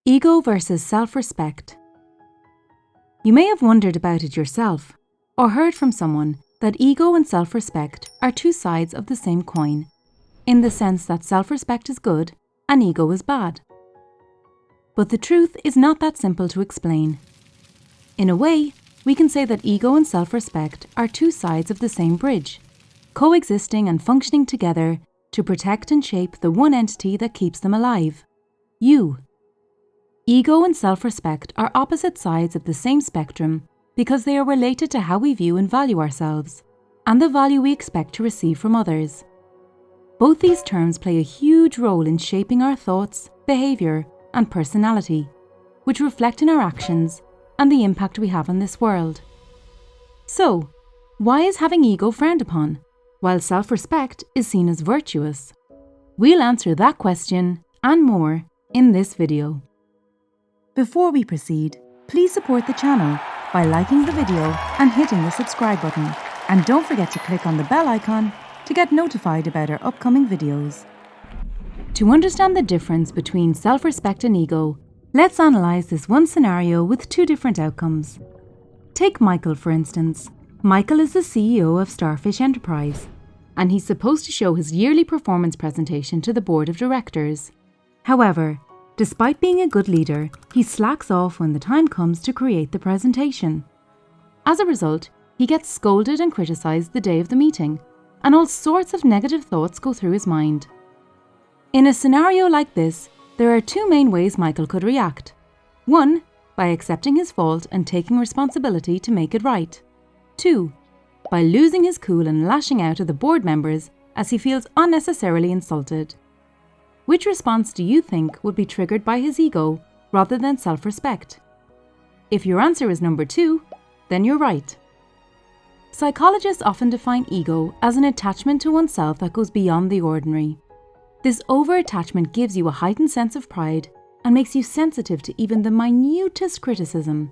Ego versus self-respect. You may have wondered about it yourself, or heard from someone that ego and self-respect are two sides of the same coin, in the sense that self-respect is good and ego is bad. But the truth is not that simple to explain. In a way, we can say that ego and self-respect are two sides of the same bridge, coexisting and functioning together to protect and shape the one entity that keeps them alive, you. Ego and self-respect are opposite sides of the same spectrum because they are related to how we view and value ourselves, and the value we expect to receive from others. Both these terms play a huge role in shaping our thoughts, behaviour, and personality, which reflect in our actions and the impact we have on this world. So, why is having ego frowned upon, while self-respect is seen as virtuous? We'll answer that question and more in this video. Before we proceed, please support the channel by liking the video and hitting the subscribe button. And don't forget to click on the bell icon to get notified about our upcoming videos. To understand the difference between self-respect and ego, let's analyse this one scenario with two different outcomes. Take Michael, for instance. Michael is the CEO of Starfish Enterprise, and he's supposed to show his yearly performance presentation to the board of directors. However, despite being a good leader, he slacks off when the time comes to create the presentation. As a result, he gets scolded and criticised the day of the meeting, and all sorts of negative thoughts go through his mind. In a scenario like this, there are two main ways Michael could react. One, by accepting his fault and taking responsibility to make it right. Two, by losing his cool and lashing out at the board members as he feels unnecessarily insulted. Which response do you think would be triggered by his ego rather than self-respect? If your answer is number 2, then you're right. Psychologists often define ego as an attachment to oneself that goes beyond the ordinary. This over-attachment gives you a heightened sense of pride and makes you sensitive to even the minutest criticism.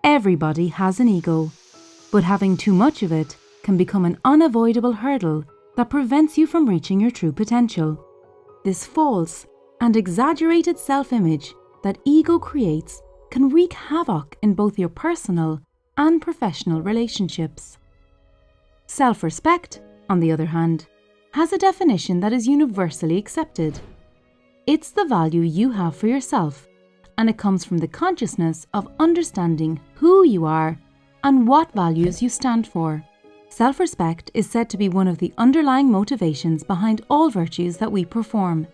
Everybody has an ego, but having too much of it can become an unavoidable hurdle that prevents you from reaching your true potential. This false and exaggerated self-image that ego creates can wreak havoc in both your personal and professional relationships. Self-respect, on the other hand, has a definition that is universally accepted. It's the value you have for yourself, and it comes from the consciousness of understanding who you are and what values you stand for. Self-respect is said to be one of the underlying motivations behind all virtues that we perform.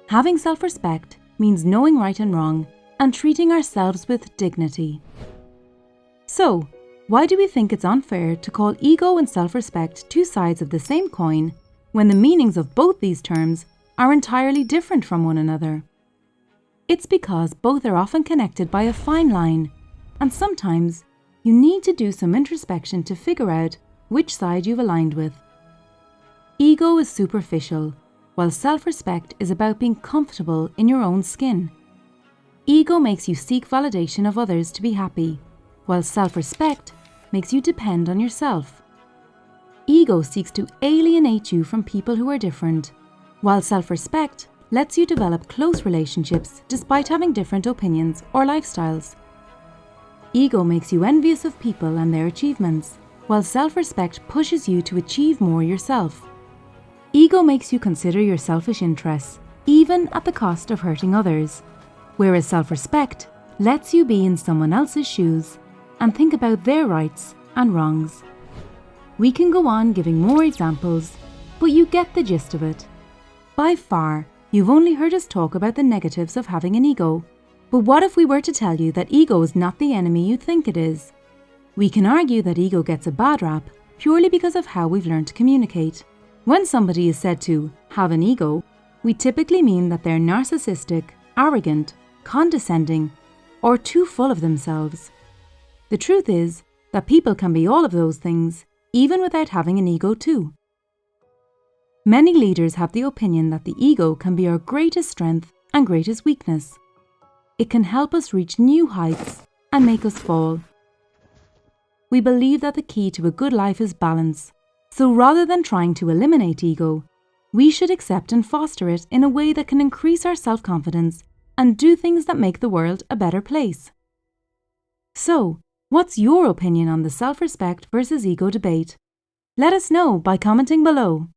Having self-respect means knowing right and wrong and treating ourselves with dignity. So, why do we think it's unfair to call ego and self-respect two sides of the same coin when the meanings of both these terms are entirely different from one another? It's because both are often connected by a fine line, and sometimes you need to do some introspection to figure out which side you've aligned with. Ego is superficial, while self-respect is about being comfortable in your own skin. Ego makes you seek validation of others to be happy, while self-respect makes you depend on yourself. Ego seeks to alienate you from people who are different, while self-respect lets you develop close relationships despite having different opinions or lifestyles. Ego makes you envious of people and their achievements, while self-respect pushes you to achieve more yourself. Ego makes you consider your selfish interests, even at the cost of hurting others, whereas self-respect lets you be in someone else's shoes and think about their rights and wrongs. We can go on giving more examples, but you get the gist of it. By far, you've only heard us talk about the negatives of having an ego, but what if we were to tell you that ego is not the enemy you think it is? We can argue that ego gets a bad rap purely because of how we've learned to communicate. When somebody is said to have an ego, we typically mean that they're narcissistic, arrogant, condescending, or too full of themselves. The truth is that people can be all of those things, even without having an ego too. Many leaders have the opinion that the ego can be our greatest strength and greatest weakness. It can help us reach new heights and make us fall. We believe that the key to a good life is balance, so rather than trying to eliminate ego, we should accept and foster it in a way that can increase our self-confidence and do things that make the world a better place. So, what's your opinion on the self-respect versus ego debate? Let us know by commenting below.